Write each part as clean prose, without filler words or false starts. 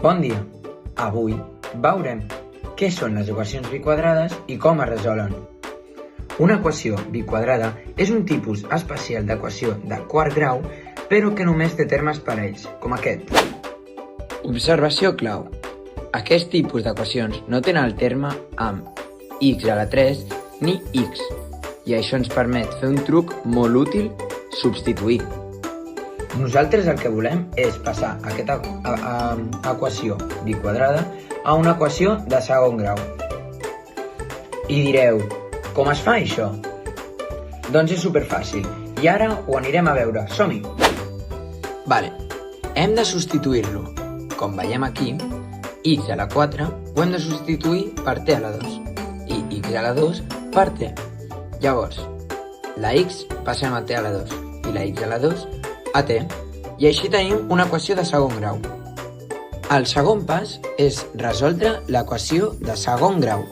Bon dia! Avui veurem què són les equacions biquadrades i com es resolen. Una equació biquadrada és un tipus especial d'equació de quart grau, però que només té termes parells, com aquest. Observació clau. Aquest tipus d'equacions no tenen el terme amb x a la 3 ni x, i això ens permet fer un truc molt útil: substituir. Nosaltres el que volem és passar aquesta equació biquadrada a una equació de segon grau. I direu, com es fa això? Doncs és superfàcil, i ara ho anirem a veure. Som-hi! Vale, hem de substituir-lo. Com veiem aquí, x a la 4 ho hem de substituir per t a la 2 i x a la 2 per t. Llavors, la x passem a t a la 2 i la x a la 2 a t, i així tenim una equació de segon grau. El segon pas és resoldre l'equació de segon grau.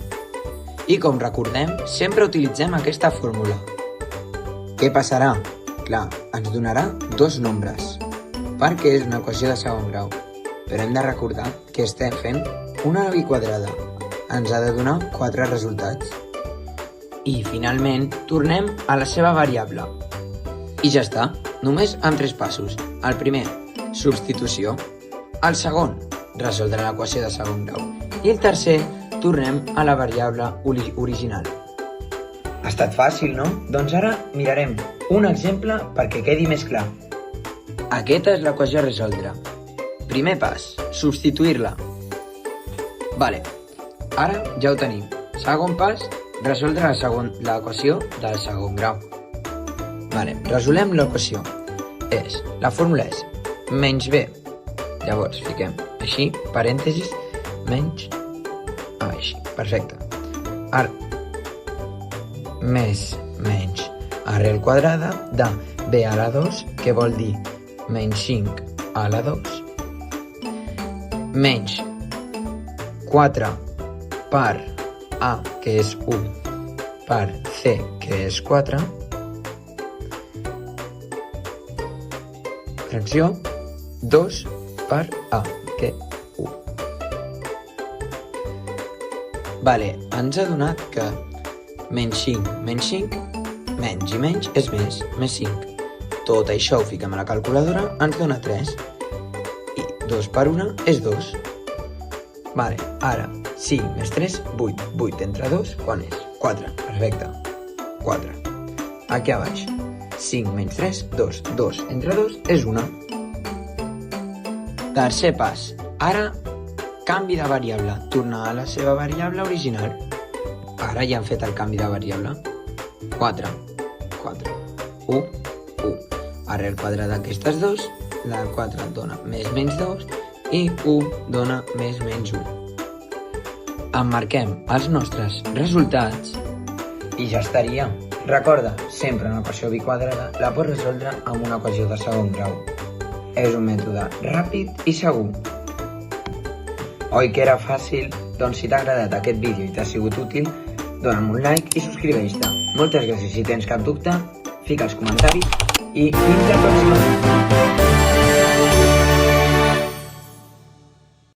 I com recordem, sempre utilitzem aquesta fórmula. Què passarà? Clar, ens donarà dos nombres, perquè és una equació de segon grau. Però hem de recordar que estem fent una biquadrada. Ens ha de donar 4 resultats. I finalment tornem a la seva variable. I ja està, només amb 3 passos. El primer, substitució. El segon, resoldre l'equació de segon grau. I el tercer, tornem a la variable original. Ha estat fàcil, no? Doncs ara mirarem un exemple perquè quedi més clar. Aquesta és l'equació a resoldre. Primer pas, substituir-la. Vale, ara ja ho tenim. Segon pas, resoldre l'equació del segon grau. Vale, resolem l'equació. La fórmula és menys b. Llavors fiquem així, parèntesis, menys, així, perfecte. Més menys arrel quadrada de b a la 2, que vol dir menys 5 a la 2, menys 4 per a, que és 1, per c, que és 4, fracció 2 per a, que 1. Vale, ens ha donat que menys 5, menys i menys és més 5. Tot això ho fiquem a la calculadora, ens dona 3. I 2 per 1 és 2. Vale, ara 5 més 3, 8. 8 entre 2, quan és? 4, perfecte. 4. Aquí a baix. 5 menys 3, 2. 2 entre 2 és 1. Tercer pas. Ara, canvi de variable. Tornar a la seva variable original. Ara ja hem fet el canvi de variable. 4. 1. Arrel quadrada d'aquestes 2. La 4 dona més menys 2 i 1 dona més menys 1. Emmarquem els nostres resultats i ja estaria. Recorda, sempre una equació biquadrada la pots resoldre amb una equació de segon grau. És un mètode ràpid i segur. Oi que era fàcil? Doncs si t'ha agradat aquest vídeo i t'ha sigut útil, dona'm un like i subscriveix-te. Moltes gràcies. Si tens cap dubte, fica els comentaris i fins la pròxima.